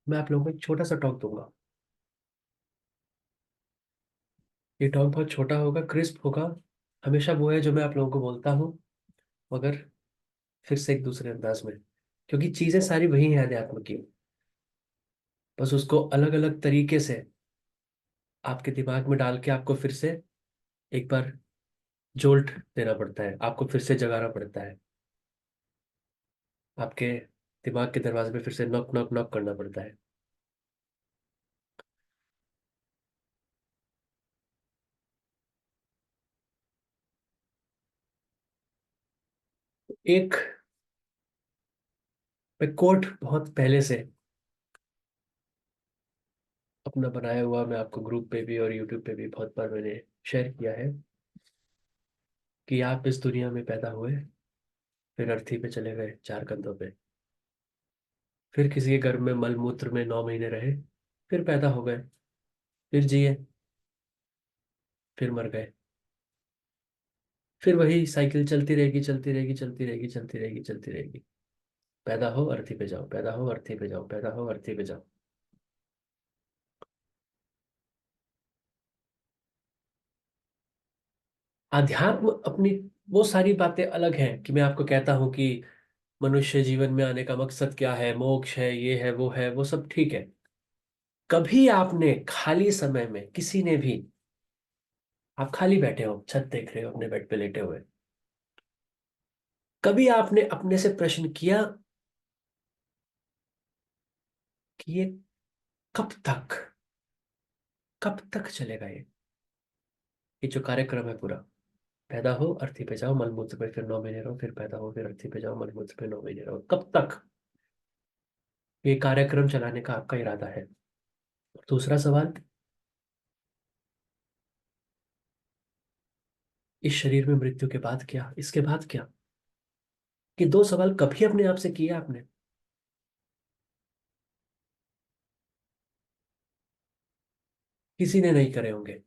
मैं आप लोगों को एक छोटा सा टॉक दूंगा। ये टॉक बहुत छोटा होगा, क्रिस्प होगा। हमेशा वो है जो मैं आप लोगों को बोलता हूँ, मगर फिर से एक दूसरे अंदाज में, क्योंकि चीजें सारी वही हैं अध्यात्म की। बस उसको अलग अलग तरीके से आपके दिमाग में डाल के आपको फिर से एक बार जोल्ट देना पड़ता है, आपको फिर से जगाना पड़ता है। आपके दिमाग के दरवाजे पे फिर से नॉक नॉक नॉक करना पड़ता है। एक मैं कोट बहुत पहले से अपना बनाया हुआ, मैं आपको ग्रुप पे भी और यूट्यूब पे भी बहुत बार मैंने शेयर किया है कि आप इस दुनिया में पैदा हुए, फिर अर्थी पे चले गए चार कंधों पे, फिर किसी के घर में मल मूत्र में 9 महीने रहे, फिर पैदा हो गए, फिर जिए, फिर मर गए, फिर वही साइकिल चलती रहेगी चलती रहेगी चलती रहेगी चलती रहेगी चलती रहेगी। पैदा हो अर्थी पे जाओ, पैदा हो अर्थी पे जाओ, पैदा हो अर्थी पे जाओ। अध्यात्म अपनी वो सारी बातें अलग हैं कि मैं आपको कहता हूं कि मनुष्य जीवन में आने का मकसद क्या है, मोक्ष है, ये है वो है, वो सब ठीक है। कभी आपने खाली समय में किसी ने भी, आप खाली बैठे हो, छत देख रहे हो अपने बेड पे लेटे हुए, कभी आपने अपने से प्रश्न किया कि ये कब तक, कब तक चलेगा ये जो कार्यक्रम है पूरा? पैदा हो अर्थी पे जाओ, मलमूत्र पे फिर 9 महीने रहो, फिर पैदा हो, फिर अर्थी पे जाओ, मलमूत्र पे 9 महीने रहो, कब तक ये कार्यक्रम चलाने का आपका इरादा है? दूसरा सवाल, इस शरीर में मृत्यु के बाद क्या, इसके बाद क्या? ये दो सवाल कभी अपने आप से किए आपने? किसी ने नहीं करे होंगे।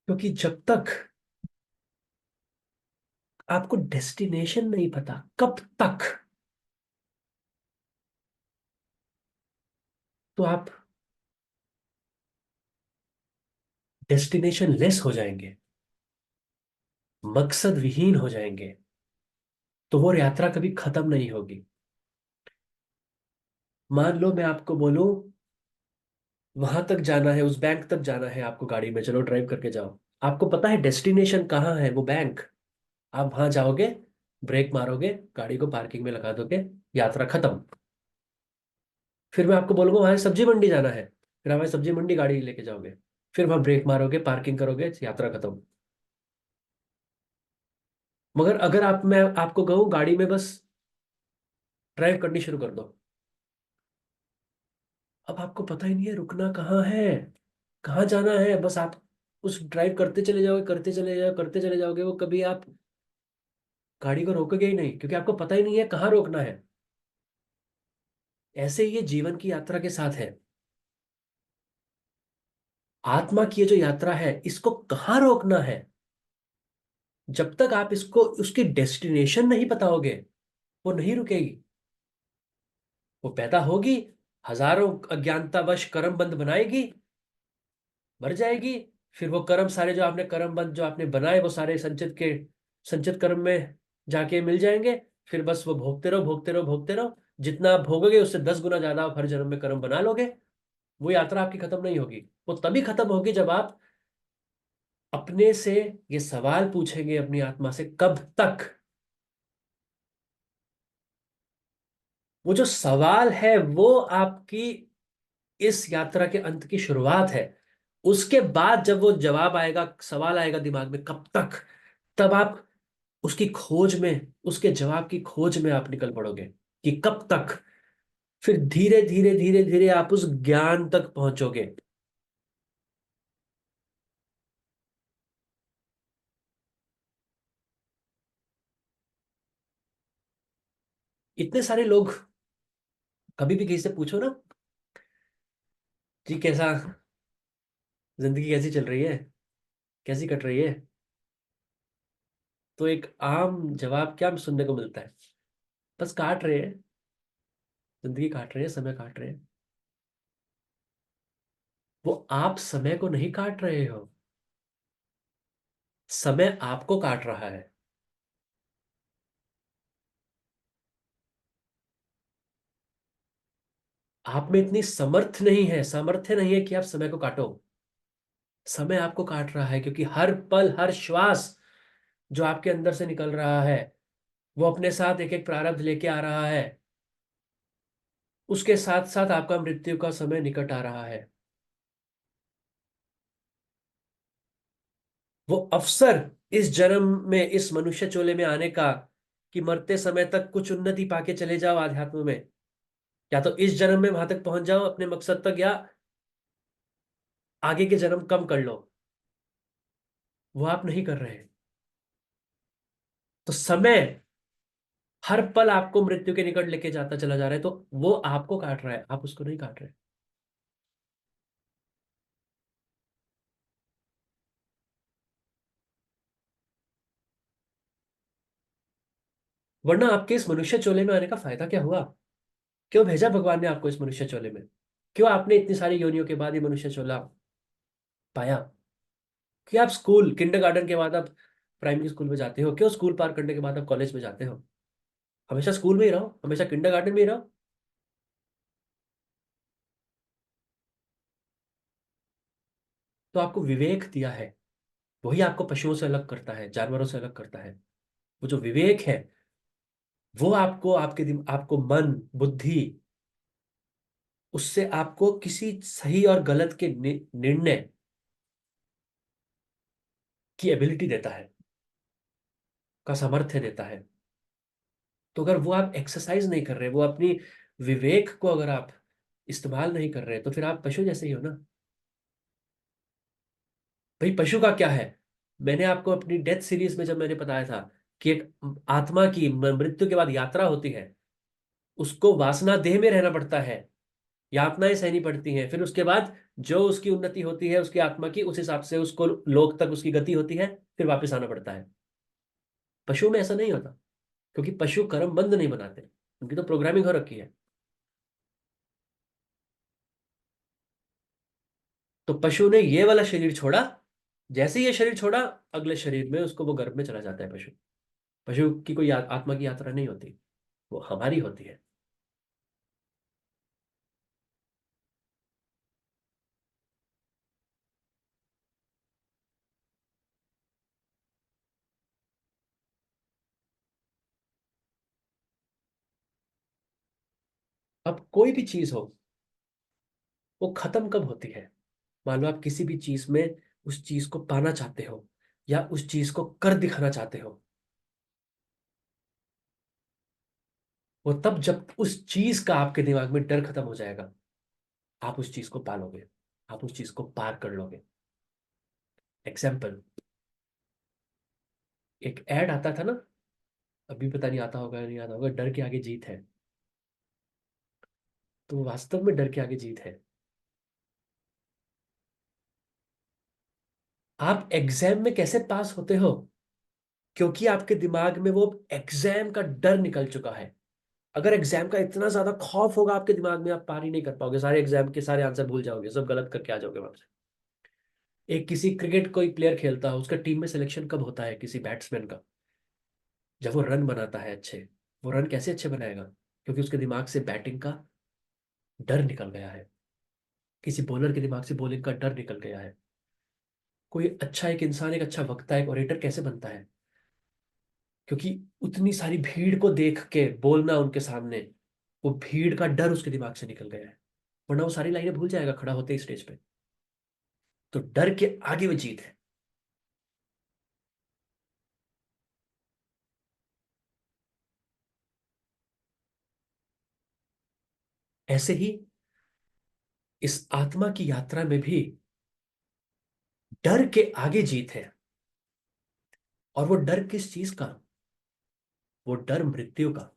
क्योंकि जब तक आपको डेस्टिनेशन नहीं पता कब तक, तो आप डेस्टिनेशन लेस हो जाएंगे, मकसद विहीन हो जाएंगे, तो वो यात्रा कभी खत्म नहीं होगी। मान लो मैं आपको बोलूं, वहां तक जाना है, उस बैंक तक जाना है आपको, गाड़ी में चलो ड्राइव करके जाओ। आपको पता है डेस्टिनेशन कहाँ है, वो बैंक। आप वहां जाओगे, ब्रेक मारोगे, गाड़ी को पार्किंग में लगा दोगे, यात्रा खत्म। फिर मैं आपको बोलूंगा वहां सब्जी मंडी जाना है, फिर हमारे सब्जी मंडी गाड़ी लेके जाओगे, फिर वहां ब्रेक मारोगे, पार्किंग करोगे, यात्रा खत्म। मगर अगर आप, मैं आपको कहूँ गाड़ी में बस ड्राइव करनी शुरू कर दो, अब आपको पता ही नहीं है रुकना कहाँ है, कहाँ जाना है, बस आप उस ड्राइव करते चले जाओगे, करते चले जाओ, करते चले जाओगे, वो कभी आप गाड़ी को रोकोगे ही नहीं, क्योंकि आपको पता ही नहीं है कहाँ रोकना है। ऐसे ही ये जीवन की यात्रा के साथ है। आत्मा की ये जो यात्रा है, इसको कहाँ रोकना है, जब तक आप इसको उसकी डेस्टिनेशन नहीं बताओगे, वो नहीं रुकेगी। वो पैदा होगी, हजारों अज्ञानतावश कर्म बंध बनाएगी, मर जाएगी, फिर वो कर्म सारे जो आपने कर्म बंध जो आपने बनाए, वो सारे संचित कर्म में जाके मिल जाएंगे। फिर बस वो भोगते रहो भोगते रहो भोगते रहो, जितना आप भोगोगे उससे 10 गुना ज्यादा आप हर जन्म में कर्म बना लोगे। वो यात्रा आपकी खत्म नहीं होगी। वो तभी खत्म होगी जब आप अपने से ये सवाल पूछेंगे अपनी आत्मा से, कब तक। वो जो सवाल है वो आपकी इस यात्रा के अंत की शुरुआत है। उसके बाद जब वो जवाब आएगा, सवाल आएगा दिमाग में कब तक, तब आप उसकी खोज में, उसके जवाब की खोज में आप निकल पड़ोगे कि कब तक। फिर धीरे धीरे धीरे धीरे आप उस ज्ञान तक पहुंचोगे। इतने सारे लोग, कभी भी किसी से पूछो ना, जी कैसा, जिंदगी कैसी चल रही है, कैसी कट रही है, तो एक आम जवाब क्या सुनने को मिलता है? बस काट रहे हैं, जिंदगी काट रहे हैं, समय काट रहे हैं। वो आप समय को नहीं काट रहे हो, समय आपको काट रहा है। आप में इतनी समर्थ नहीं है, सामर्थ्य नहीं है कि आप समय को काटो। समय आपको काट रहा है, क्योंकि हर पल हर श्वास जो आपके अंदर से निकल रहा है, वो अपने साथ एक एक प्रारब्ध लेके आ रहा है। उसके साथ साथ आपका मृत्यु का समय निकट आ रहा है। वो अवसर इस जन्म में, इस मनुष्य चोले में आने का, कि मरते समय तक कुछ उन्नति पाके चले जाओ आध्यात्म में, या तो इस जन्म में वहां तक पहुंच जाओ अपने मकसद तक, या आगे के जन्म कम कर लो। वो आप नहीं कर रहे हैं। तो समय हर पल आपको मृत्यु के निकट लेके जाता चला जा रहा है, तो वो आपको काट रहा है, आप उसको नहीं काट रहे। वरना आपके इस मनुष्य चोले में आने का फायदा क्या हुआ? क्यों भेजा भगवान ने आपको इस मनुष्य चोले में? क्यों आपने इतनी सारी योनियों के बाद ये मनुष्य चोला पाया? कि आप स्कूल किंडरगार्टन के बाद आप प्राइमरी स्कूल में जाते हो? क्यों स्कूल पार करने के बाद आप कॉलेज में जाते हो? हमेशा स्कूल में ही रहो, हमेशा किंडरगार्टन में ही रहो। तो आपको विवेक दिया है, वही आपको पशुओं से अलग करता है, जानवरों से अलग करता है। वो जो विवेक है, वो आपको आपको मन बुद्धि, उससे आपको किसी सही और गलत के निर्णय की एबिलिटी देता है, का सामर्थ्य देता है। तो अगर वो आप एक्सरसाइज नहीं कर रहे, वो अपनी विवेक को अगर आप इस्तेमाल नहीं कर रहे, तो फिर आप पशु जैसे ही हो ना। भाई पशु का क्या है? मैंने आपको अपनी डेथ सीरीज में जब मैंने बताया था कि एक आत्मा की मृत्यु के बाद यात्रा होती है, उसको वासना देह में रहना पड़ता है, यातनाएं सहनी पड़ती हैं, फिर उसके बाद जो उसकी उन्नति होती है उसकी आत्मा की, उस हिसाब से उसको लोक तक उसकी गति होती है, फिर वापस आना पड़ता है। पशु में ऐसा नहीं होता, क्योंकि पशु कर्म बंद नहीं बनाते, उनकी तो प्रोग्रामिंग हो रखी है। तो पशु ने ये वाला शरीर छोड़ा, जैसे ही ये शरीर छोड़ा, अगले शरीर में उसको वो गर्भ में चला जाता है पशु। पशु की कोई आत्मा की यात्रा नहीं होती, वो हमारी होती है। अब कोई भी चीज हो, वो खत्म कब होती है? मान लो आप किसी भी चीज में उस चीज को पाना चाहते हो, या उस चीज को कर दिखाना चाहते हो, वो तब जब उस चीज का आपके दिमाग में डर खत्म हो जाएगा, आप उस चीज को पालोगे, आप उस चीज को पार कर लोगे। एग्जाम्पल, एक ऐड आता था ना, अभी पता नहीं आता होगा या नहीं आता होगा, डर के आगे जीत है। तो वास्तव में डर के आगे जीत है। आप एग्जाम में कैसे पास होते हो? क्योंकि आपके दिमाग में वो एग्जाम का डर निकल चुका है। अगर एग्जाम का इतना ज्यादा खौफ होगा आपके दिमाग में, आप पार ही नहीं कर पाओगे, सारे एग्जाम के सारे आंसर भूल जाओगे, सब गलत करके आ जाओगे वहां से। एक किसी क्रिकेट कोई प्लेयर खेलता है, उसका टीम में सिलेक्शन कब होता है किसी बैट्समैन का? जब वो रन बनाता है अच्छे। वो रन कैसे अच्छे बनाएगा? क्योंकि उसके दिमाग से बैटिंग का डर निकल गया है। किसी बॉलर के दिमाग से बॉलिंग का डर निकल गया है। कोई अच्छा एक इंसान, एक अच्छा वक्ता, एक ओरेटर कैसे बनता है? क्योंकि उतनी सारी भीड़ को देख के बोलना उनके सामने, वो भीड़ का डर उसके दिमाग से निकल गया है। वरना वो सारी लाइनें भूल जाएगा खड़ा होते ही स्टेज पे। तो डर के आगे वो जीत है। ऐसे ही इस आत्मा की यात्रा में भी डर के आगे जीत है। और वो डर किस चीज का? वो डर मृत्यु का।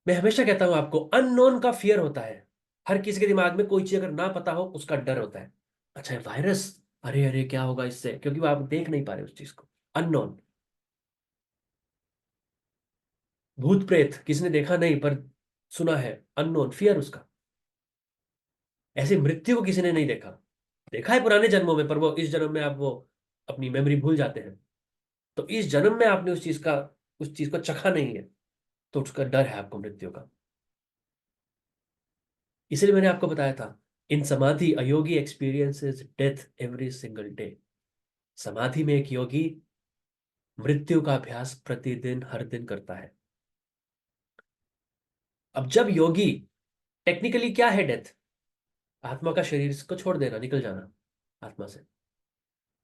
मैं हमेशा कहता हूं आपको, अननोन का फियर होता है। हर किसी के दिमाग में कोई चीज अगर ना पता हो, उसका डर होता है। अच्छा है वायरस, अरे अरे क्या होगा इससे, क्योंकि वो आप देख नहीं पा रहे उस चीज को। अननोन। भूत प्रेत किसी ने देखा नहीं, पर सुना है। अननोन, फियर उसका। ऐसे मृत्यु को किसी ने नहीं देखा। देखा है पुराने जन्मों में, पर वो इस जन्म में आप वो अपनी मेमोरी भूल जाते हैं। तो इस जन्म में आपने उस चीज को चखा नहीं है, तो उसका डर है आपको मृत्यु का। इसलिए मैंने आपको बताया था, in samadhi a yogi experiences death every single day. समाधि में एक योगी मृत्यु का अभ्यास प्रतिदिन हर दिन करता है। अब जब योगी, टेक्निकली क्या है डेथ? आत्मा का शरीर को छोड़ देना, निकल जाना आत्मा से।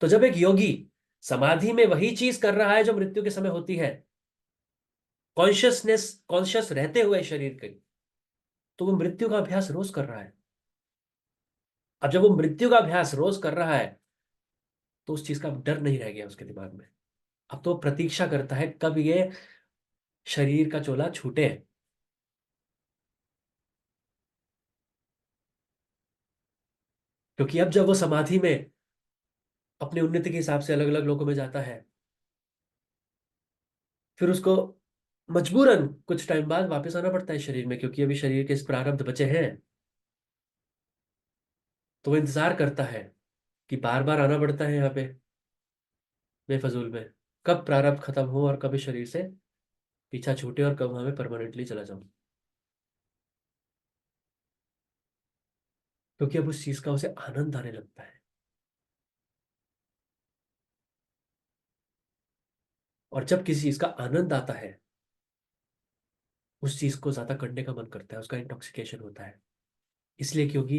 तो जब एक योगी समाधि में वही चीज कर रहा है जो मृत्यु के समय होती है, कॉन्शियसनेस, कॉन्शियस रहते हुए शरीर के, तो वो मृत्यु का अभ्यास रोज कर रहा है। अब जब वो मृत्यु का अभ्यास रोज कर रहा है, तो उस चीज का अब डर नहीं रह गया उसके दिमाग में। अब तो वो प्रतीक्षा करता है कब ये शरीर का चोला छूटे। क्योंकि अब जब वो समाधि में अपनी उन्नति के हिसाब से अलग अलग लोगों में जाता है, फिर उसको मजबूरन कुछ टाइम बाद वापस आना पड़ता है शरीर में, क्योंकि अभी शरीर के इस प्रारब्ध बचे हैं। तो वो इंतजार करता है कि बार बार आना पड़ता है यहाँ पे बेफजूल में, कब प्रारब्ध खत्म हो और कब इस शरीर से पीछा छूटे और कब वहां में परमानेंटली चला जाऊं। क्योंकि अब उस चीज का उसे आनंद आने लगता है। और जब किसी चीज का आनंद आता है, उस चीज को ज्यादा करने का मन करता है, उसका इंटॉक्सिकेशन होता है। इसलिए क्योंकि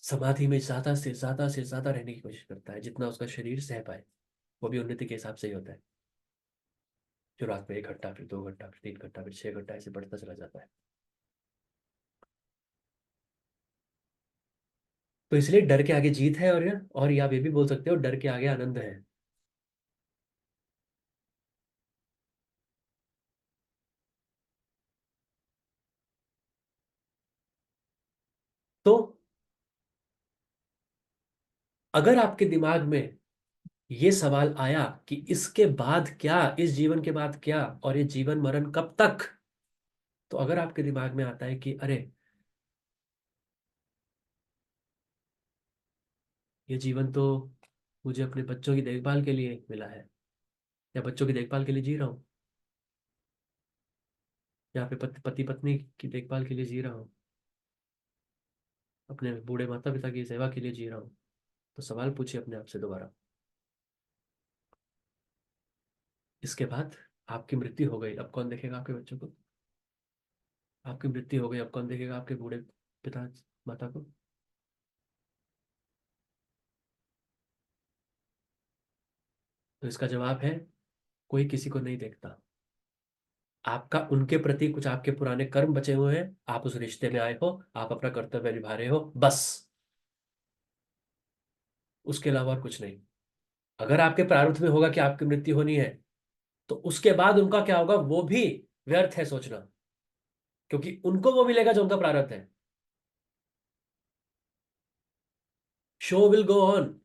समाधि में ज्यादा से ज्यादा रहने की कोशिश करता है, जितना उसका शरीर सह पाए। वो भी उन्नति के हिसाब से ही होता है। जो रात में 1 घंटा, फिर 2 घंटा, फिर 3 घंटा, फिर 6 घंटा, ऐसे बढ़ता चला जाता है। तो इसलिए डर के आगे जीत है, और या आप ये भी बोल सकते हो डर के आगे आनंद है। तो अगर आपके दिमाग में ये सवाल आया कि इसके बाद क्या, इस जीवन के बाद क्या, और ये जीवन मरण कब तक, तो अगर आपके दिमाग में आता है कि अरे, ये जीवन तो मुझे अपने बच्चों की देखभाल के लिए मिला है, या बच्चों की देखभाल के लिए जी रहा हूँ, या फिर पति पत्नी की देखभाल के लिए जी रहा हूँ, अपने बूढ़े माता पिता की सेवा के लिए जी रहा हूँ, तो सवाल पूछिए अपने आप से दोबारा, इसके बाद आपकी मृत्यु हो गई, अब कौन देखेगा आपके बच्चों को? आपकी मृत्यु हो गई, अब कौन देखेगा आपके बूढ़े पिता माता को? तो इसका जवाब है, कोई किसी को नहीं देखता। आपका उनके प्रति कुछ आपके पुराने कर्म बचे हुए हैं, आप उस रिश्ते में आए हो, आप अपना कर्तव्य निभा रहे हो, बस। उसके अलावा और कुछ नहीं। अगर आपके प्रारब्ध में होगा कि आपकी मृत्यु होनी है, तो उसके बाद उनका क्या होगा वो भी व्यर्थ है सोचना। क्योंकि उनको वो मिलेगा जो उनका प्रारब्ध है। Show will go on.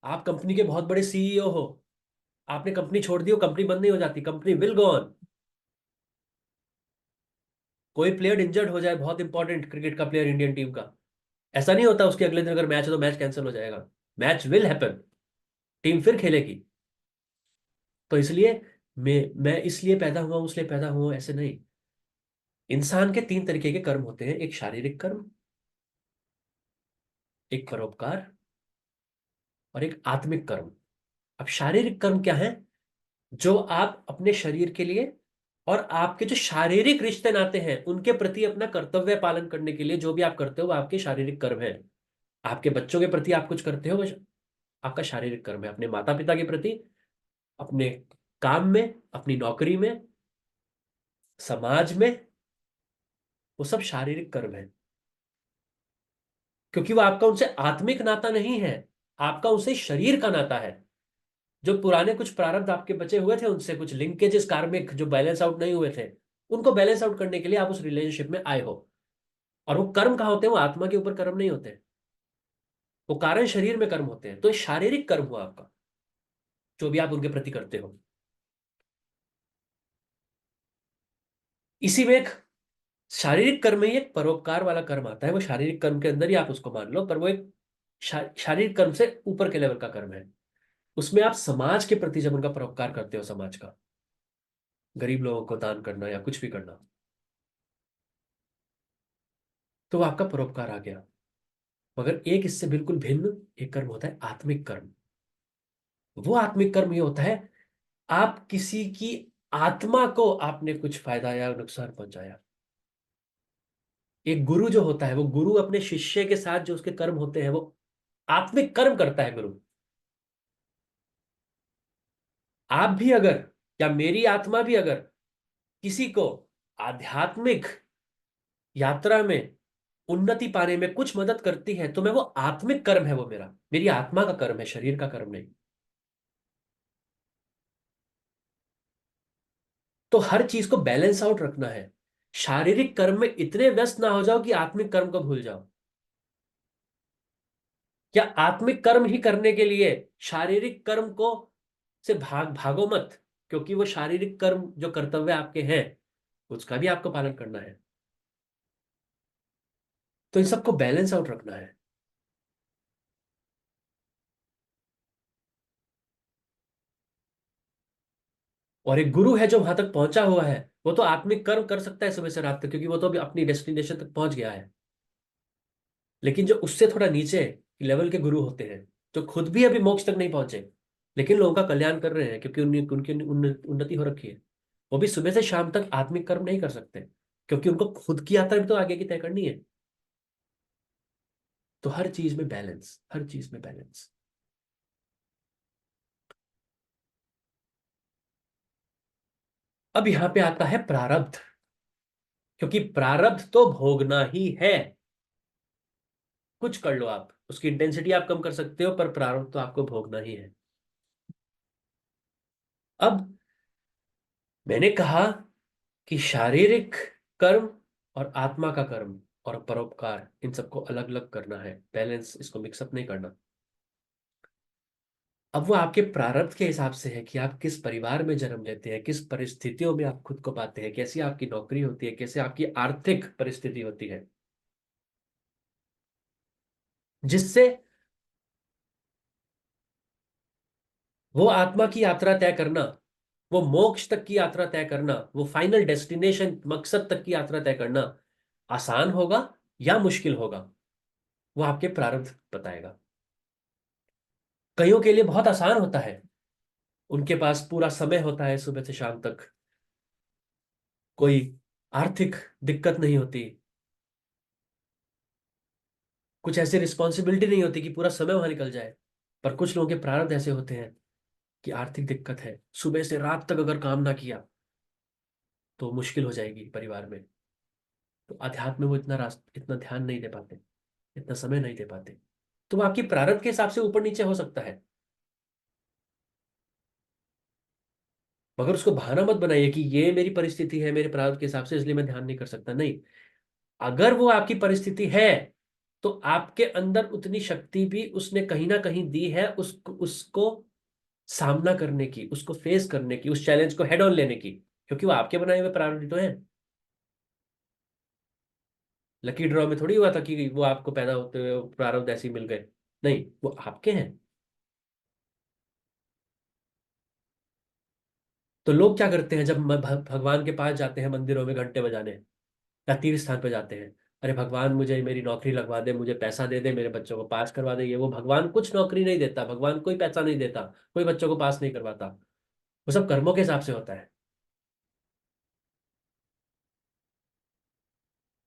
आप कंपनी के बहुत बड़े सीईओ हो, आपने कंपनी छोड़ दी हो, कंपनी बंद नहीं हो जाती, कंपनी विल गो ऑन। कोई प्लेयर इंजर्ड हो जाए, बहुत इंपॉर्टेंट क्रिकेट का प्लेयर इंडियन टीम का, ऐसा नहीं होता उसके अगले दिन अगर मैच है तो मैच कैंसिल हो जाएगा। मैच विल हैपन, टीम फिर खेलेगी। तो इसलिए मैं इसलिए पैदा हुआ हूं, इसलिए पैदा हुआ हूं, ऐसे नहीं। इंसान के 3 तरीके के कर्म होते हैं, एक शारीरिक कर्म, एक परोपकार, और एक आत्मिक कर्म। अब शारीरिक कर्म क्या है? जो आप अपने शरीर के लिए और आपके जो शारीरिक रिश्ते नाते हैं उनके प्रति अपना कर्तव्य पालन करने के लिए जो भी आप करते हो वो आपके शारीरिक कर्म है। आपके बच्चों के प्रति आप कुछ करते हो, वो आपका शारीरिक कर्म है। अपने माता पिता के प्रति, अपने काम में, अपनी नौकरी में, समाज में, वो सब शारीरिक कर्म है। क्योंकि वो आपका उनसे आत्मिक नाता नहीं है, आपका उनसे शरीर का नाता है। जो पुराने कुछ प्रारब्ध आपके बचे हुए थे, उनसे कुछ लिंकेजेस कार्मिक जो बैलेंस आउट नहीं हुए थे, उनको बैलेंस आउट करने के लिए आप उस रिलेशनशिप में आए हो। और वो कर्म कहाँ होते हैं? वो आत्मा के ऊपर कर्म नहीं होते। वो कारण शरीर में कर्म होते हैं, तो ये शारीरिक कर्म हुआ आपका, जो भी आप उनके प्रति करते हो। इसी में एक शारीरिक कर्म में ही एक परोपकार वाला कर्म आता है, वो शारीरिक कर्म के अंदर ही आप उसको मान लो, पर वो एक शारीरिक कर्म से ऊपर के लेवल का कर्म है। उसमें आप समाज के प्रति जब उनका परोपकार करते हो, समाज का, गरीब लोगों को दान करना या कुछ भी करना, तो वो आपका परोपकार आ गया। मगर एक इससे बिल्कुल भिन्न एक कर्म होता है आत्मिक कर्म। वो आत्मिक कर्म ये होता है, आप किसी की आत्मा को आपने कुछ फायदा या नुकसान पहुंचाया। एक गुरु जो होता है, वो गुरु अपने शिष्य के साथ जो उसके कर्म होते हैं, वो आत्मिक कर्म करता है गुरु। आप भी अगर, या मेरी आत्मा भी अगर किसी को आध्यात्मिक यात्रा में उन्नति पाने में कुछ मदद करती है, तो मैं वो आत्मिक कर्म है, वो मेरा, मेरी आत्मा का कर्म है, शरीर का कर्म नहीं। तो हर चीज को बैलेंस आउट रखना है। शारीरिक कर्म में इतने व्यस्त ना हो जाओ कि आत्मिक कर्म को भूल जाओ, या आत्मिक कर्म ही करने के लिए शारीरिक कर्म को से भागो मत, क्योंकि वो शारीरिक कर्म जो कर्तव्य आपके हैं, उसका भी आपको पालन करना है। तो इन सबको बैलेंस आउट रखना है। और एक गुरु है जो वहां तक पहुंचा हुआ है, वो तो आत्मिक कर्म कर सकता है सुबह से रात तक, क्योंकि वो तो अभी अपनी डेस्टिनेशन तक पहुंच गया है। लेकिन जो उससे थोड़ा नीचे लेवल के गुरु होते हैं, जो खुद भी अभी मोक्ष तक नहीं पहुंचे, लेकिन लोगों का कल्याण कर रहे हैं क्योंकि उनकी उन्नति हो रखी है, वो भी सुबह से शाम तक आत्मिक कर्म नहीं कर सकते, क्योंकि उनको खुद की यात्रा भी तो आगे की तय करनी है। तो हर चीज में बैलेंस, हर चीज में बैलेंस। अब यहां पे आता है प्रारब्ध, क्योंकि प्रारब्ध तो भोगना ही है। कुछ कर लो आप, उसकी इंटेंसिटी आप कम कर सकते हो, पर प्रारब्ध तो आपको भोगना ही है। अब मैंने कहा कि शारीरिक कर्म और आत्मा का कर्म और परोपकार, इन सबको अलग अलग करना है, बैलेंस, इसको मिक्सअप नहीं करना। अब वो आपके प्रारब्ध के हिसाब से है कि आप किस परिवार में जन्म लेते हैं, किस परिस्थितियों में आप खुद को पाते हैं, कैसी आपकी नौकरी होती है, कैसे आपकी आर्थिक परिस्थिति होती है, जिससे वो आत्मा की यात्रा तय करना, वो मोक्ष तक की यात्रा तय करना, वो फाइनल डेस्टिनेशन मकसद तक की यात्रा तय करना आसान होगा या मुश्किल होगा, वो आपके प्रारब्ध बताएगा। कईयों के लिए बहुत आसान होता है, उनके पास पूरा समय होता है सुबह से शाम तक, कोई आर्थिक दिक्कत नहीं होती, कुछ ऐसी रिस्पॉन्सिबिलिटी नहीं होती कि पूरा समय वहां निकल जाए। पर कुछ लोगों के प्रारब्ध ऐसे होते हैं कि आर्थिक दिक्कत है, सुबह से रात तक अगर काम ना किया तो मुश्किल हो जाएगी परिवार में। तो अध्यात्म में वो इतना ध्यान नहीं दे पाते, इतना समय नहीं दे पाते। तो वो आपकी प्रारब्ध के हिसाब से ऊपर नीचे हो सकता है, मगर उसको बहाना मत बनाइए कि ये मेरी परिस्थिति है, मेरे प्रारब्ध के हिसाब से, इसलिए मैं ध्यान नहीं कर सकता। नहीं, अगर वो आपकी परिस्थिति है, तो आपके अंदर उतनी शक्ति भी उसने कहीं ना कहीं दी है, उसको उसको सामना करने की, उसको फेस करने की, उस चैलेंज को हेड ऑन लेने की, क्योंकि वो आपके बनाए हुए प्रायोरिटी तो है। लकी ड्रॉ में थोड़ी हुआ था कि वो आपको पैदा होते हुए प्रारब्ध ऐसे ही मिल गए। नहीं, वो आपके हैं। तो लोग क्या करते हैं, जब भगवान के पास जाते हैं मंदिरों में घंटे बजाने, या तीर्थ स्थान पे जाते हैं, अरे भगवान मुझे मेरी नौकरी लगवा दे, मुझे पैसा दे दे, मेरे बच्चों को पास करवा दे, ये वो, भगवान कुछ नौकरी नहीं देता, भगवान कोई पैसा नहीं देता, कोई बच्चों को पास नहीं करवाता। वो सब कर्मों के हिसाब से होता है।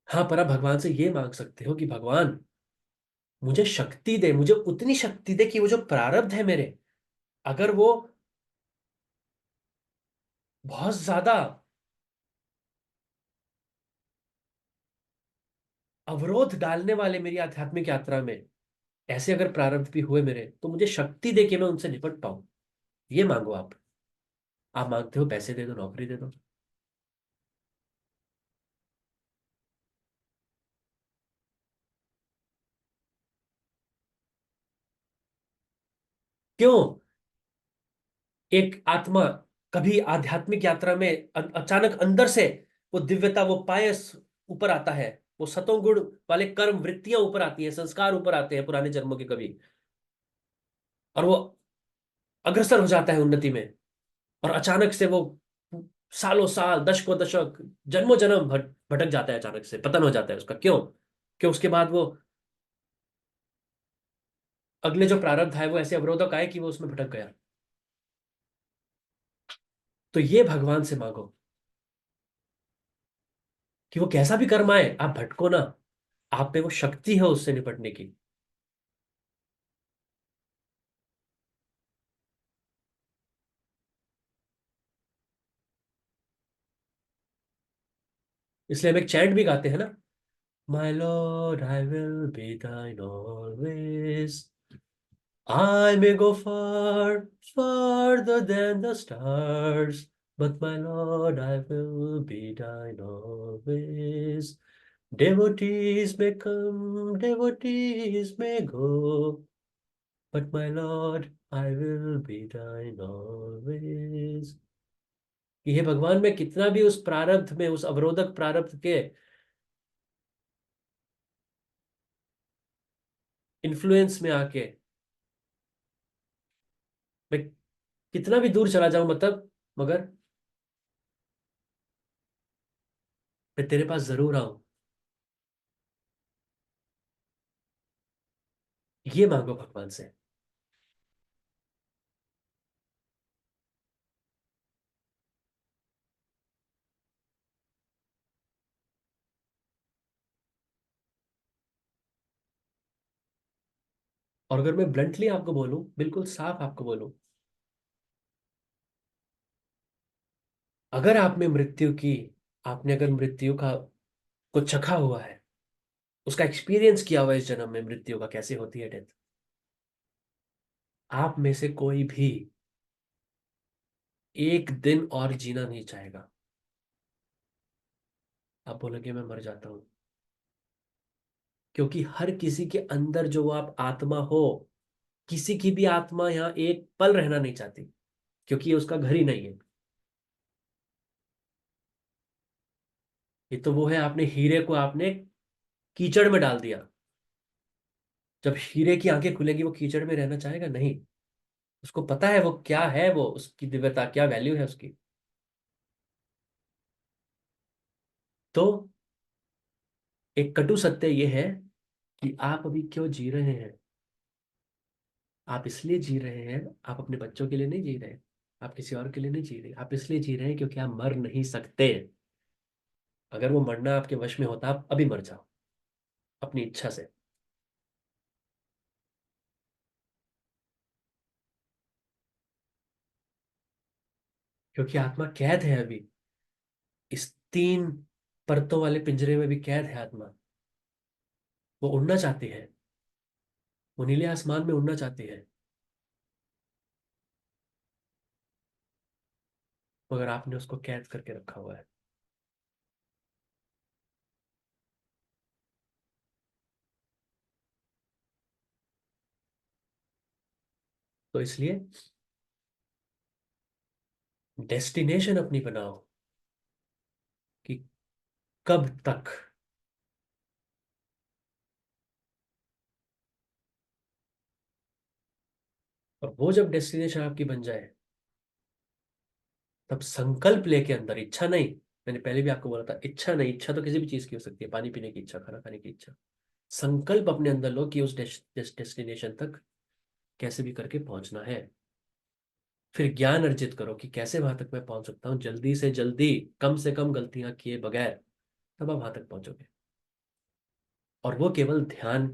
हाँ, पर आप भगवान से ये मांग सकते हो कि भगवान मुझे शक्ति दे, मुझे उतनी शक्ति दे कि वो जो प्रारब्ध है मेरे, अगर वो बहुत ज्यादा अवरोध डालने वाले मेरी आध्यात्मिक यात्रा में, ऐसे अगर प्रारब्ध भी हुए मेरे, तो मुझे शक्ति दे के मैं उनसे निपट पाऊं। ये मांगो आप। आप मांगते हो पैसे दे दो, नौकरी दे दो। क्यों एक आत्मा कभी आध्यात्मिक यात्रा में अचानक अंदर से वो दिव्यता, वो पायस ऊपर आता है, वो सतोगुण वाले कर्म वृत्तियां ऊपर आती हैं, संस्कार ऊपर आते हैं पुराने जन्मों के कभी, और वो अग्रसर हो जाता है उन्नति में, और अचानक से वो सालों साल, दशकों दशक, जन्मों जन्म भटक जाता है, अचानक से पतन हो जाता है उसका। क्यों? क्यों उसके बाद वो अगले जो प्रारब्ध है वो ऐसे अवरोधक आए कि वो उसमें भटक गया। तो ये भगवान से मांगो कि वो कैसा भी कर्म आए, आप भटको ना, आप पे वो शक्ति है उससे निपटने की। इसलिए हम एक चैंट भी गाते हैं ना, my lord I will be thine always, I may go far, farther than the stars, but my Lord, I will be thine always. Devotees may come, devotees may go, but my Lord, I will be thine always. कि हे भगवान, मैं कितना भी उस प्रारब्ध में, उस अवरोधक प्रारब्ध के इन्फ्लुएंस में आके, मैं कितना भी दूर चला जाऊं, मतलब, मगर मैं तेरे पास जरूर आऊं। ये मांगो भगवान से। और अगर मैं ब्लंटली आपको बोलूं, बिल्कुल साफ आपको बोलूं, अगर आपने मृत्यु की, आपने अगर मृत्यु का को चखा हुआ है, उसका एक्सपीरियंस किया हुआ है इस जन्म में, मृत्यु का कैसे होती है डेथ, आप में से कोई भी एक दिन और जीना नहीं चाहेगा। आप बोलोगे मैं मर जाता हूं, क्योंकि हर किसी के अंदर जो वो आप आत्मा हो, किसी की भी आत्मा यहाँ एक पल रहना नहीं चाहती, क्योंकि ये उसका घर ही नहीं है। ये तो वो है, आपने हीरे को आपने कीचड़ में डाल दिया। जब हीरे की आंखें खुलेगी, वो कीचड़ में रहना चाहेगा नहीं। उसको पता है वो क्या है, वो उसकी दिव्यता क्या, वैल्यू है उसकी। तो एक कटु सत्य ये है कि आप अभी क्यों जी रहे हैं। आप इसलिए जी रहे हैं, आप अपने बच्चों के लिए नहीं जी रहे, आप किसी और के लिए नहीं जी रहे, आप इसलिए जी रहे हैं क्योंकि आप मर नहीं सकते। अगर वो मरना आपके वश में होता, आप अभी मर जाओ अपनी इच्छा से। क्योंकि आत्मा कैद है अभी, इस तीन परतों वाले पिंजरे में भी कैद है आत्मा। वो उड़ना चाहती है, वो नीले आसमान में उड़ना चाहती है, मगर आपने उसको कैद करके रखा हुआ है। तो इसलिए डेस्टिनेशन अपनी बनाओ कि कब तक। और वो जब डेस्टिनेशन आपकी बन जाए, तब संकल्प लेके अंदर, इच्छा नहीं, मैंने पहले भी आपको बोला था, इच्छा नहीं, इच्छा तो किसी भी चीज की हो सकती है, पानी पीने की इच्छा, खाना खाने की इच्छा। संकल्प अपने अंदर लो कि उस डेस्टिनेशन तक कैसे भी करके पहुंचना है। फिर ज्ञान अर्जित करो कि कैसे वहां तक मैं पहुंच सकता हूँ जल्दी से जल्दी, कम से कम गलतियां किए बगैर। तब आप वहां तक पहुंचोगे। और वो केवल ध्यान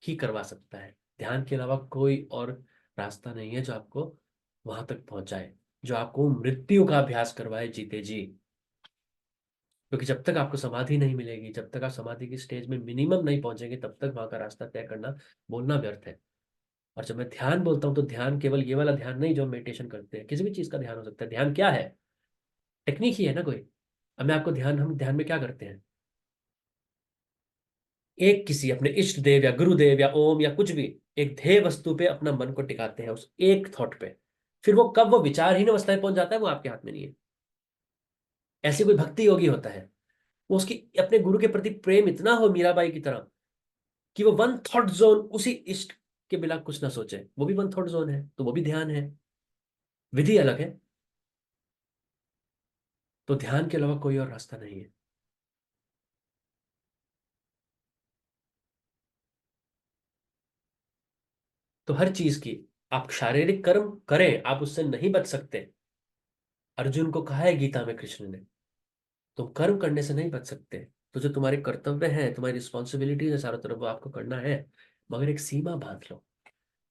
ही करवा सकता है। ध्यान के अलावा कोई और रास्ता नहीं है जो आपको वहां तक पहुंचाए, जो आपको मृत्यु का अभ्यास करवाए जीते जी। क्योंकि जब तक आपको समाधि नहीं मिलेगी, जब तक आप समाधि की स्टेज में मिनिमम नहीं पहुंचेंगे, तब तक वहां का रास्ता तय करना, बोलना व्यर्थ है। और जब मैं ध्यान बोलता हूँ, तो ध्यान केवल ये वाला ध्यान नहीं जो मेडिटेशन करते हैं, किसी भी चीज का ध्यान हो सकता है। ध्यान क्या है? टेक्निक ही है ना कोई। अब मैं आपको ध्यान, हम ध्यान में क्या करते हैं? एक किसी अपने इष्ट देव या गुरुदेव या ओम या कुछ भी, एक ध्येय वस्तु पे अपना मन को टिकाते हैं, उस एक थॉट पे। फिर वो कब वो विचारहीन अवस्था में पहुंच जाता है, वो आपके हाथ में नहीं है। ऐसी कोई भक्ति योगी होता है, वो उसकी अपने गुरु के प्रति प्रेम इतना हो मीराबाई की तरह, कि वो वन थॉट जोन उसी इष्ट के बिना कुछ ना सोचे। वो भी वन थॉट जोन है, तो वो भी ध्यान है। विधि अलग है। तो ध्यान के अलावा कोई और रास्ता नहीं है। तो हर चीज की, आप शारीरिक कर्म करें, आप उससे नहीं बच सकते। अर्जुन को कहा है गीता में कृष्ण ने, तुम कर्म करने से नहीं बच सकते। तो जो तुम्हारे कर्तव्य हैं, तुम्हारी रिस्पॉन्सिबिलिटीज है चारों तरफ, वो आपको करना है। मगर एक सीमा बांध लो।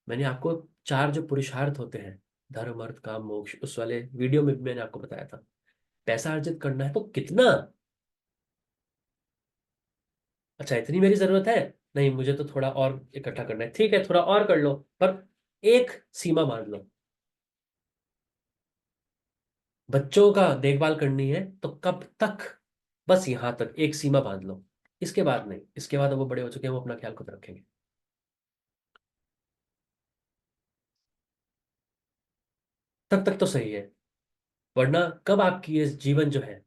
मैंने आपको चार जो पुरुषार्थ होते हैं, धर्म अर्थ काम मोक्ष, उस वाले वीडियो में भी मैंने आपको बताया था। पैसा अर्जित करना है तो कितना? अच्छा, इतनी मेरी जरूरत है, नहीं मुझे तो थोड़ा और इकट्ठा करना है, ठीक है थोड़ा और कर लो, पर एक सीमा मान लो। बच्चों का देखभाल करनी है तो कब तक? बस यहां तक एक सीमा बांध लो। इसके बाद नहीं, इसके बाद अब वो बड़े हो चुके हैं, वो अपना ख्याल खुद रखेंगे। तब तक तो सही है। वरना कब आपकी ये जीवन जो है,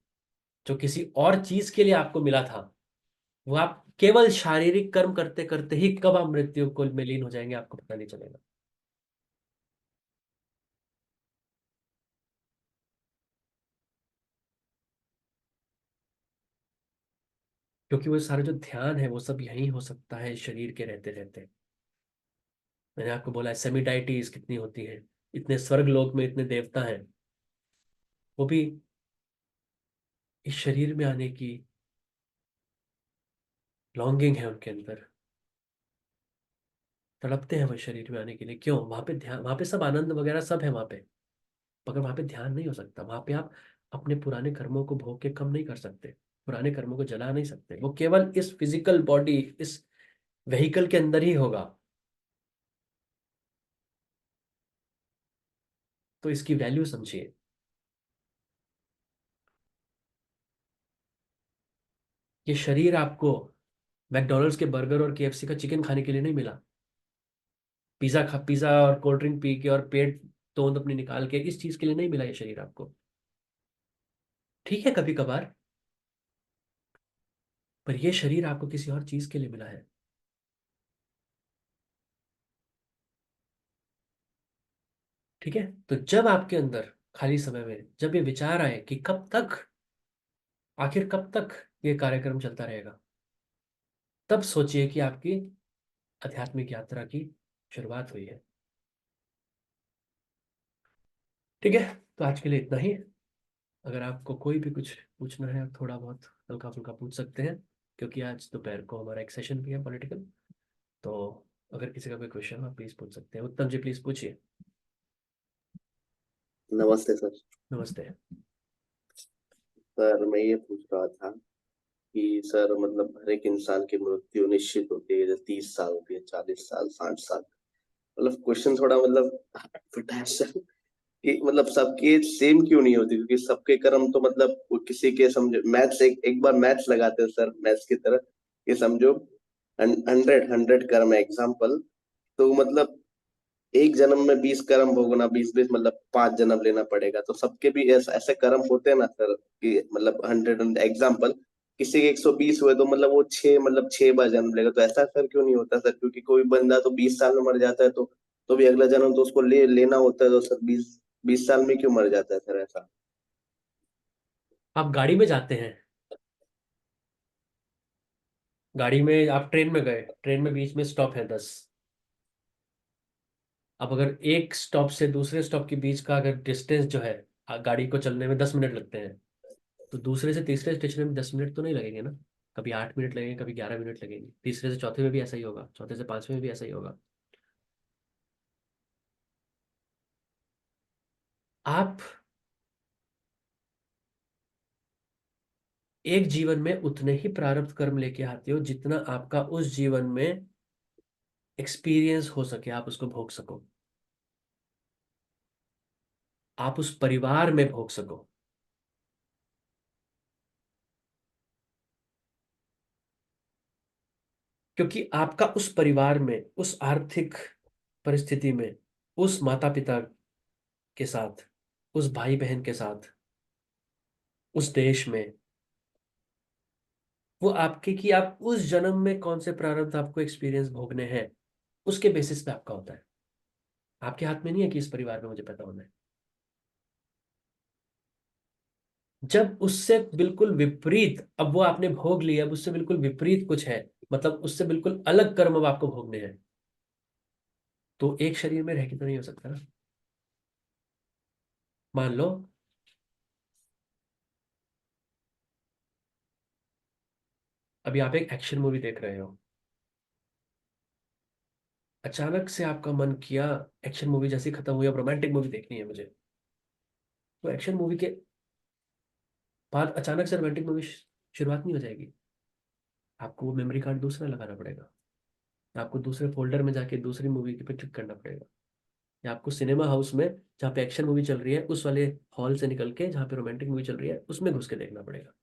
जो किसी और चीज के लिए आपको मिला था, वो आप केवल शारीरिक कर्म करते करते ही कब आप मृत्यु को में लीन हो जाएंगे, आपको पता नहीं चलेगा। क्योंकि वो सारे जो ध्यान है वो सब यही हो सकता है शरीर के रहते रहते। मैंने आपको बोला है सेमी डाइटीज कितनी होती है, इतने स्वर्ग लोक में इतने देवता हैं, वो भी इस शरीर में आने की लॉन्गिंग है उनके अंदर। तड़पते हैं वो शरीर में आने के लिए। क्यों? वहां पे ध्यान, वहां पे सब आनंद वगैरह सब है वहां पे, मगर वहां पे ध्यान नहीं हो सकता। वहां पे आप अपने पुराने कर्मों को भोग के कम नहीं कर सकते, पुराने कर्मों को जला नहीं सकते। वो केवल इस फिजिकल बॉडी, इस व्हीकल के अंदर ही होगा। तो इसकी वैल्यू समझिए। ये शरीर आपको मैकडोनल्ड्स के बर्गर और केएफसी का चिकन खाने के लिए नहीं मिला। पिज्जा और कोल्ड ड्रिंक पी के और पेट तोंद अपनी निकाल के इस चीज के लिए नहीं मिला ये शरीर आपको। ठीक है कभी कभार, पर यह शरीर आपको किसी और चीज के लिए मिला है। ठीक है। तो जब आपके अंदर खाली समय में जब ये विचार आए कि कब तक, आखिर कब तक ये कार्यक्रम चलता रहेगा, तब सोचिए कि आपकी आध्यात्मिक यात्रा की शुरुआत हुई है। ठीक है। तो आज के लिए इतना ही। अगर आपको कोई भी कुछ पूछना है, आप थोड़ा बहुत हल्का फुल्का पूछ सकते हैं, क्योंकि आज दोपहर को हमारा एक सेशन भी है पॉलिटिकल। तो अगर किसी का कोई क्वेश्चन हो, आप प्लीज पूछ सकते हैं। उत्तम जी प्लीज पूछिए। नमस्ते सर। नमस्ते। सर मैं ये पूछ रहा था कि सर मतलब हर एक इंसान की मृत्यु निश्चित होती है, जैसे 30 साल होती है, 40 साल, 60 साल। मतलब क्वेश्चन थोड़ा मतलब फटा है सर, कि मतलब सबके सेम क्यों नहीं होती, क्योंकि सबके कर्म तो मतलब वो किसी के समझो मैथ्स, एक बार मैथ्स लगाते हैं सर मैथ्स की तरह, ये समझो 100 कर्म है एग्जाम्पल। तो मतलब एक जन्म में 20 कर्म भोगना, 20 20 मतलब 5 जन्म लेना पड़ेगा। तो सबके भी ऐसे ऐसे कर्म होते हैं ना सर, कि मतलब 100 एग्जाम्पल, किसी के 120 हुए तो मतलब वो 6 बार जन्म लेगा। तो ऐसा सर क्यों नहीं होता सर? क्योंकि कोई बंदा तो 20 साल में मर जाता है, तो भी अगला जन्म तो उसको लेना होता है। तो सर 20 20 साल में क्यों मर जाता है सर ऐसा? आप गाड़ी में जाते हैं, गाड़ी में आप ट्रेन में गए, ट्रेन में बीच में स्टॉप है 10। अब अगर एक स्टॉप से दूसरे स्टॉप के बीच का अगर डिस्टेंस जो है, गाड़ी को चलने में 10 मिनट लगते हैं, तो दूसरे से तीसरे स्टेशन में 10 मिनट तो नहीं लगेंगे ना। कभी 8 मिनट लगेंगे, कभी 11 मिनट लगेंगे। तीसरे से चौथे में भी ऐसा ही होगा, चौथे से पांचवें में भी ऐसा ही होगा। आप एक जीवन में उतने ही प्रारब्ध कर्म लेके आते हो जितना आपका उस जीवन में एक्सपीरियंस हो सके, आप उसको भोग सको, आप उस परिवार में भोग सको। क्योंकि आपका उस परिवार में, उस आर्थिक परिस्थिति में, उस माता पिता के साथ, उस भाई बहन के साथ, उस देश में, वो आपके कि आप उस जन्म में कौन से प्रारब्ध आपको एक्सपीरियंस भोगने हैं, उसके बेसिस पे आपका होता है। आपके हाथ में नहीं है कि इस परिवार में मुझे पैदा होना है। जब उससे बिल्कुल विपरीत, अब वो आपने भोग लिया, अब उससे बिल्कुल विपरीत कुछ है, मतलब उससे बिल्कुल अलग कर्म अब आपको भोगने हैं, तो एक शरीर में रह के तो नहीं हो सकता ना। मान लो अभी आप एक एक्शन मूवी देख रहे हो, अचानक से आपका मन किया एक्शन मूवी जैसी खत्म हुई, अब रोमांटिक मूवी देखनी है मुझे, तो एक्शन मूवी के बाद अचानक से रोमांटिक मूवी शुरुआत नहीं हो जाएगी। आपको वो मेमोरी कार्ड दूसरा लगाना पड़ेगा, आपको दूसरे फोल्डर में जाके दूसरी मूवी पे क्लिक करना पड़ेगा, या आपको सिनेमा हाउस में जहाँ पे एक्शन मूवी चल रही है उस वाले हॉल से निकल के जहाँ पे रोमांटिक मूवी चल रही है उसमें घुस के देखना पड़ेगा।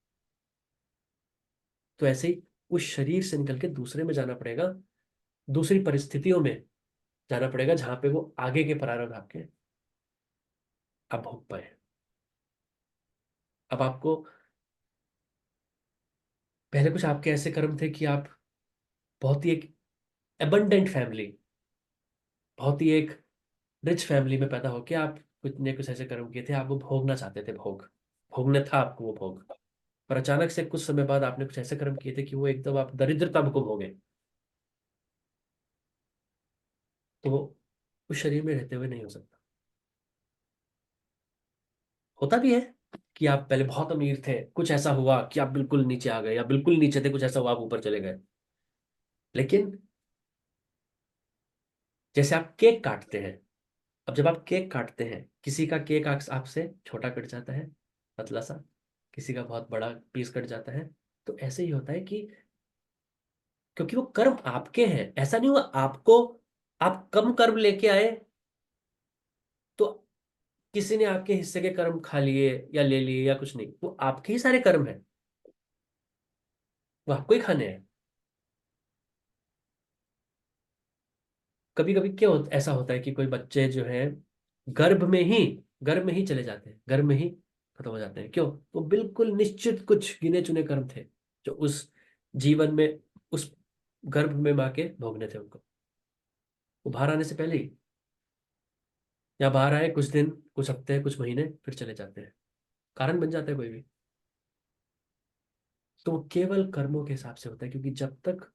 तो ऐसे ही उस शरीर से निकल के दूसरे में जाना पड़ेगा, दूसरी परिस्थितियों में जाना पड़ेगा जहाँ पे वो आगे के प्रारंभ आपके आप भोग पाए। अब आपको पहले कुछ आपके ऐसे कर्म थे कि आप बहुत ही एक एबंडेंट फैमिली, बहुत ही एक रिच फैमिली में पैदा होके आप कुछ ने कुछ ऐसे कर्म किए थे, आप वो भोगना चाहते थे, भोगने था आपको वो भोग। पर अचानक से कुछ समय बाद आपने कुछ ऐसे कर्म किए थे कि वो एकदम आप दरिद्रता को भोगे, तो वो उस शरीर में रहते हुए नहीं हो सकता। होता भी है कि आप पहले बहुत अमीर थे, कुछ ऐसा हुआ कि आप बिल्कुल नीचे आ गए, या बिल्कुल नीचे थे कुछ ऐसा हुआ आप ऊपर चले गए। लेकिन जैसे आप केक काटते हैं, अब जब आप केक काटते हैं, किसी का केक आपसे छोटा कट जाता है, पतला सा, किसी का बहुत बड़ा पीस कट जाता है। तो ऐसे ही होता है कि क्योंकि वो कर्म आपके हैं, ऐसा नहीं हुआ आपको आप कम कर्म लेके आए तो किसी ने आपके हिस्से के कर्म खा लिए या ले लिए, या कुछ नहीं, वो आपके ही सारे कर्म हैं, वो आपको ही खाने हैं। कभी कभी क्या ऐसा होता है कि कोई बच्चे जो हैं गर्भ में ही गर्भ में ही चले जाते हैं, गर्भ में ही खत्म हो जाते हैं। क्यों? वो बिल्कुल निश्चित कुछ गिने चुने कर्म थे जो उस जीवन में, उस गर्भ में माँ के भोगने थे उनको, वो बाहर आने से पहले ही, या बाहर आए कुछ दिन, कुछ हफ्ते, कुछ महीने, फिर चले जाते हैं, कारण बन जाता है कोई भी। तो वो केवल कर्मों के हिसाब से होता है, क्योंकि जब तक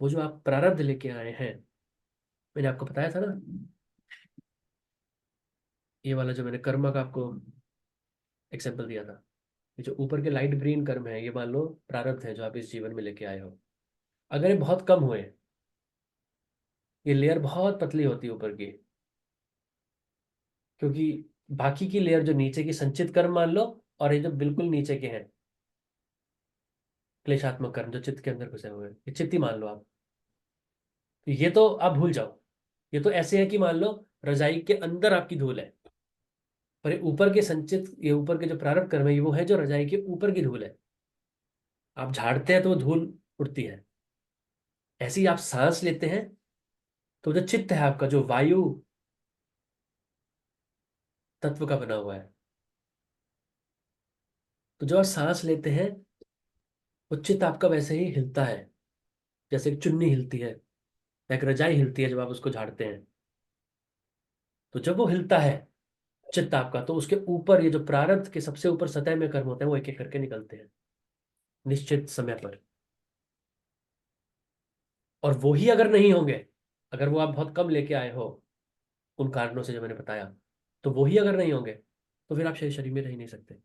वो जो आप प्रारब्ध लेके आए हैं, मैंने आपको बताया था ना, ये वाला जो मैंने कर्म का आपको एग्जाम्पल दिया था, ये जो ऊपर के लाइट ग्रीन कर्म है, ये मान लो प्रारब्ध है जो आप इस जीवन में लेके आए हो। अगर ये बहुत कम हुए, ये लेयर बहुत पतली होती है ऊपर की, क्योंकि बाकी की लेयर जो नीचे की संचित कर्म मान लो, और ये जो बिल्कुल नीचे के हैं क्लेशात्मक कर्म जो चित्त के अंदर घुसे हुए हैं, ये चित्त ही मान लो आप। तो ये तो आप भूल जाओ, ये तो ऐसे है कि मान लो रजाई के अंदर आपकी धूल है, पर ये ऊपर के संचित, ये ऊपर के जो प्रारब्ध कर्म है, ये वो है जो रजाई के ऊपर की धूल है। आप झाड़ते हैं तो वो धूल उड़ती है। ऐसे ही आप सांस लेते हैं तो जो चित्त है आपका, जो वायु तत्व का बना हुआ है, तो जब आप सांस लेते हैं वो चित्त आपका वैसे ही हिलता है, जैसे एक चुन्नी हिलती है या एक रजाई हिलती है जब आप उसको झाड़ते हैं। तो जब वो हिलता है चित्त आपका, तो उसके ऊपर ये जो प्रारब्ध के सबसे ऊपर सतह में कर्म होते हैं वो एक एक करके निकलते हैं निश्चित समय पर। और वो ही अगर नहीं होंगे, अगर वो आप बहुत कम लेके आए हो उन कारणों से जो मैंने बताया, तो वो ही अगर नहीं होंगे तो फिर आप शरीर में रह ही नहीं सकते।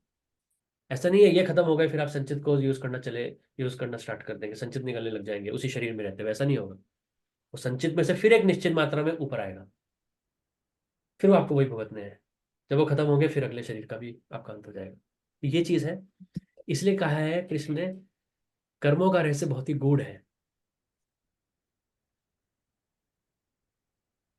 ऐसा नहीं है ये खत्म हो गए फिर आप संचित को यूज करना स्टार्ट कर देंगे, संचित निकलने लग जाएंगे उसी शरीर में रहते हुए, ऐसा नहीं होगा। वो संचित में से फिर एक निश्चित मात्रा में ऊपर आएगा, फिर वो आपको वही भुगतने हैं। जब वो खत्म होंगे फिर अगले शरीर का भी आपका अंत हो जाएगा। तो ये चीज है, इसलिए कहा है कृष्ण ने, कर्मों का रहस्य बहुत ही गूढ़ है।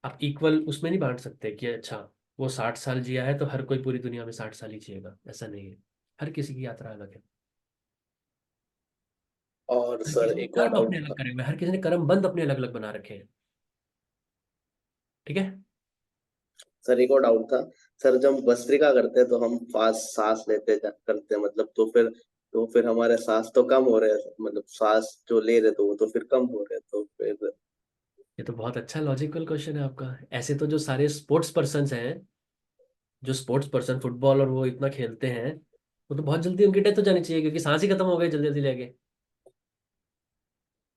आप इक्वल उसमें नहीं बांट सकते कि अच्छा वो 60 साल जिया है तो हर कोई पूरी दुनिया में 60 साल ही जिएगा, ऐसा नहीं है। हर किसी की यात्रा अलग है। और हर सर किसी ने एक और कर्म डाउट अपने अलग था। करे हुए हैं, हर किसी ने कर्म बंद अपने अलग अलग बना रखे हैं। ठीक है। सर एक और डाउट था। सर जब हम भस्त्रिका करते हैं तो हम फास्ट सांस करते हैं, मतलब तो फिर हमारे सांस तो कम हो रहे हैं, मतलब सांस जो ले रहे तो वो तो फिर कम हो रहे हैं, तो फिर। ये तो बहुत अच्छा लॉजिकल क्वेश्चन है आपका। ऐसे तो जो सारे स्पोर्ट्स पर्सन हैं, जो स्पोर्ट्स पर्सन फुटबॉल और वो इतना खेलते हैं, वो तो बहुत जल्दी उनकी डेथ हो जानी चाहिए, क्योंकि सांस ही खत्म हो गई जल्दी जल्दी लेके।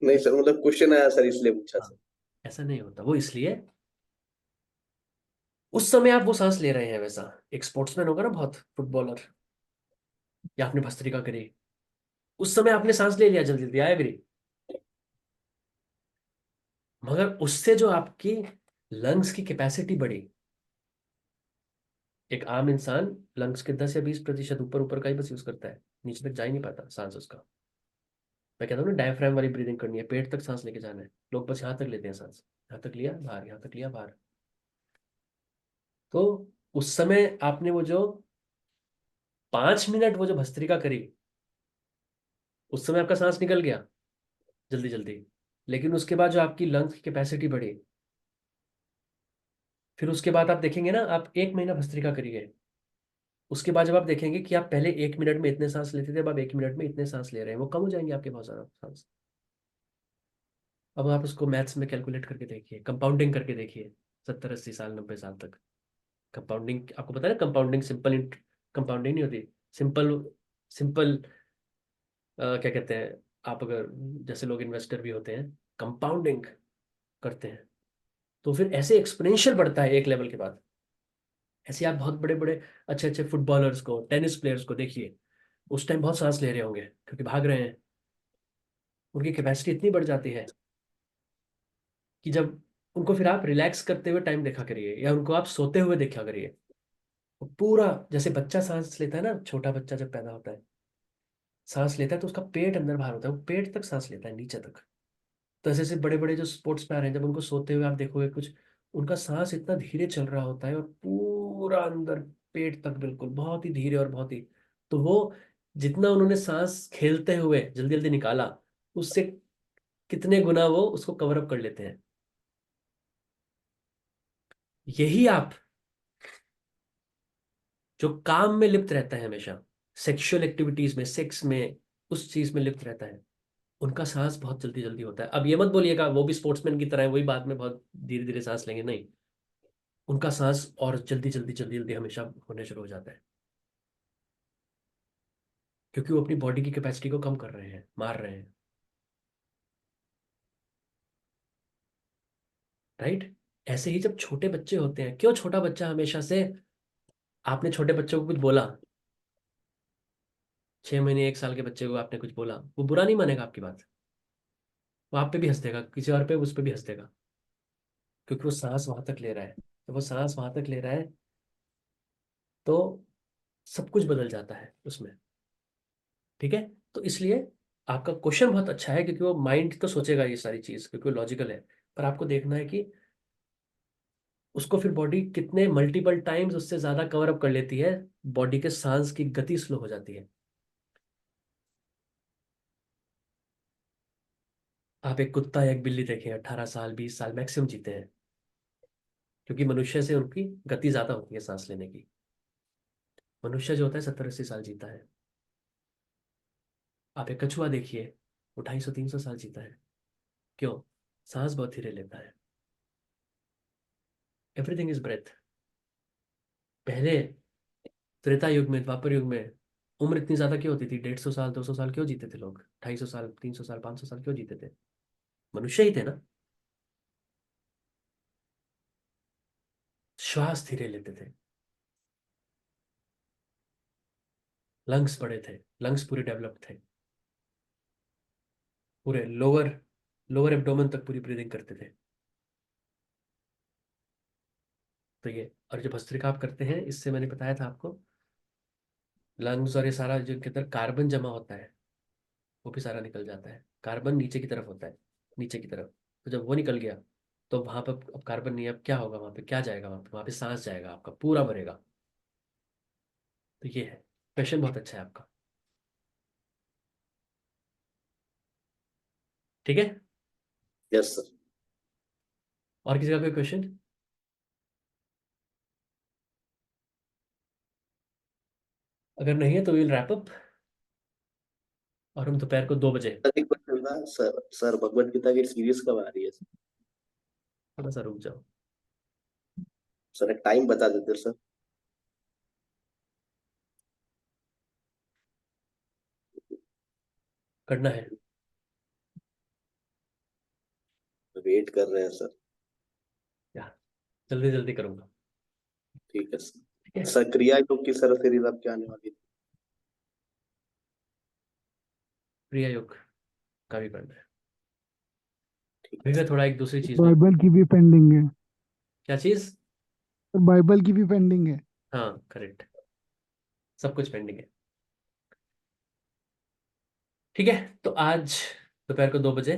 नहीं सर, मतलब क्वेश्चन आया सर इसलिए पूछा हाँ, सर। ऐसा नहीं होता वो, इसलिए उस समय आप वो सांस ले रहे हैं वैसा। एक स्पोर्ट्समैन होगा ना बहुत, फुटबॉलर, या आपने भस्त्रिका करी, उस समय आपने सांस ले लिया जल्दी जल्दी, आई एग्री। मगर उससे जो आपकी लंग्स की कैपेसिटी बढ़ी, एक आम इंसान लंग्स के 10 या 20% ऊपर ऊपर का ही बस यूज करता है, नीचे तक जा ही नहीं पाता सांस उसका। मैं कहता हूँ ना, डायफ्राम वाली ब्रीदिंग करनी है, पेट तक सांस लेके जाना है। लोग बस यहाँ तक लेते हैं सांस, यहाँ तक लिया बाहर, यहाँ तक लिया बाहर। तो उस समय आपने वो जो 5 मिनट वो जो भस्त्रिका करी, उस समय आपका सांस निकल गया जल्दी जल्दी। लेकिन उसके बाद जो आपकी लंग्स की कैपेसिटी बढ़ी, फिर उसके बाद आप देखेंगे ना, आप 1 महीना भस्त्रिका करिए, उसके बाद जब आप देखेंगे कि आप पहले 1 मिनट में इतने सांस लेते थे, अब आप 1 मिनट में इतने सांस ले रहे हैं, वो कम हो जाएंगे आपके बहुत सारा सांस। अब आप उसको मैथ्स में कैलकुलेट करके देखिए, कंपाउंडिंग करके देखिए, 70 80 साल 90 साल तक। कंपाउंडिंग आपको पता है ना, कंपाउंडिंग सिंपल कंपाउंडिंग नहीं होती, सिंपल सिंपल क्या कहते हैं, आप अगर, जैसे लोग इन्वेस्टर भी होते हैं, कंपाउंडिंग करते हैं, तो फिर ऐसे एक्सपोनेंशियल बढ़ता है एक लेवल के बाद। ऐसे आप बहुत बड़े बड़े अच्छे अच्छे फुटबॉलर्स को, टेनिस प्लेयर्स को देखिए, उस टाइम बहुत सांस ले रहे होंगे क्योंकि भाग रहे हैं, उनकी कैपेसिटी इतनी बढ़ जाती है कि जब उनको फिर आप रिलैक्स करते हुए टाइम देखा करिए, या उनको आप सोते हुए देखा करिए, वो पूरा, जैसे बच्चा सांस लेता है ना, छोटा बच्चा जब पैदा होता है, सांस लेता है तो उसका पेट अंदर बाहर होता है, वो पेट तक सांस लेता है, नीचे तक। तो ऐसे ऐसे बड़े बड़े जो स्पोर्ट्स प्लेयर हैं, जब उनको सोते हुए आप देखोगे कुछ, उनका सांस इतना धीरे चल रहा होता है, और पूरा अंदर पेट तक बिल्कुल बहुत ही धीरे और बहुत ही, तो वो जितना उन्होंने सांस खेलते हुए जल्दी जल्दी निकाला, उससे कितने गुना वो उसको कवर अप कर लेते हैं। यही आप, जो काम में लिप्त रहता है हमेशा, सेक्सुअल एक्टिविटीज में, सेक्स में, उस चीज में लिप्त रहता है, उनका सांस बहुत जल्दी जल्दी होता है। अब ये मत बोलिएगा वो भी स्पोर्ट्समैन की तरह है, वही बाद में बहुत धीरे धीरे सांस लेंगे, नहीं। उनका सांस और जल्दी जल्दी जल्दी जल्दी हमेशा होने शुरू हो जाता है, क्योंकि वो अपनी बॉडी की कैपेसिटी को कम कर रहे हैं, मार रहे हैं। राइट। ऐसे ही जब छोटे बच्चे होते हैं, क्यों छोटा बच्चा हमेशा से, आपने छोटे बच्चों को कुछ बोला, 6 महीने 1 साल के बच्चे को आपने कुछ बोला, वो बुरा नहीं मानेगा आपकी बात, वो आप पे भी हंस देगा, किसी और पे उस पे भी हंस देगा, क्योंकि वो सांस वहां तक ले रहा है। तो वो सांस वहां तक ले रहा है, तो सब कुछ बदल जाता है उसमें। ठीक है। तो इसलिए आपका क्वेश्चन बहुत अच्छा है, क्योंकि वो माइंड तो सोचेगा ये सारी चीज, क्योंकि वो लॉजिकल है। पर आपको देखना है कि उसको फिर बॉडी कितने मल्टीपल टाइम्स उससे ज्यादा कवर अप कर लेती है, बॉडी के सांस की गति स्लो हो जाती है। आप एक कुत्ता या एक बिल्ली देखें, 18 साल 20 साल मैक्सिमम जीते हैं, क्योंकि मनुष्य से उनकी गति ज्यादा होती है सांस लेने की। मनुष्य जो होता है 70 80 साल जीता है। आप एक कछुआ देखिए, वो 250 300 साल जीता है। क्यों? सांस बहुत धीरे लेता है। Everything is breath. पहले त्रेता युग में, द्वापर युग में, उम्र इतनी ज्यादा क्यों होती थी? 150 साल 200 साल क्यों जीते थे लोग? 250 साल 300 साल 500 साल क्यों जीते थे? मनुष्य ही थे ना। श्वास धीरे लेते थे, लंग्स बड़े थे, लंग्स पूरे डेवलप थे, पूरे लोअर लोअर एब्डोमेन तक पूरी ब्रीदिंग करते थे। तो ये, और जो भस्त्रिका आप करते हैं, इससे मैंने बताया था आपको, लंग्स और ये सारा जो के अंदर कार्बन जमा होता है, वो भी सारा निकल जाता है। कार्बन नीचे की तरफ होता है, नीचे की तरफ। तो जब वो निकल गया, तो वहां पर अब कार्बन नहीं है, अब क्या होगा वहां पे? क्या जाएगा वहां पे सांस जाएगा, आपका पूरा भरेगा। तो ये है। क्वेश्चन बहुत अच्छा है आपका। ठीक है। Yes sir. और किसी का कोई क्वेश्चन? अगर नहीं है तो विल रैप अप, और हम दोपहर को 2 बजे। एक क्वेश्चन था सर, सर भगवत गीता की सीरीज कब आ रही है थोड़ा सा रुक जाओ। सर? एक टाइम बता देते सर। करना है। वेट कर रहे हैं सर। या जल्दी जल्दी करूंगा। ठीक है ठीक है। सर। सर क्रिया योग की सर सीरीज अब क्या आने वाली है? क्रिया योग का भी करना है। ठीक है अभी मैं सर। थोड़ा एक दूसरी चीज में। बाइबल की भी पेंडिंग है। क्या चीज? और बाइबल की भी पेंडिंग है। हाँ करेक्ट, सब कुछ पेंडिंग है। ठीक है, तो आज दोपहर को 2 बजे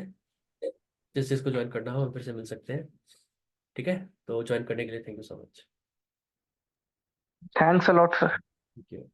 जिस जिसको ज्वाइन करना हो हम फिर से मिल सकते हैं। ठीक है, तो ज्वाइन करने के लिए thank you so much. Thanks a lot sir. Thank you.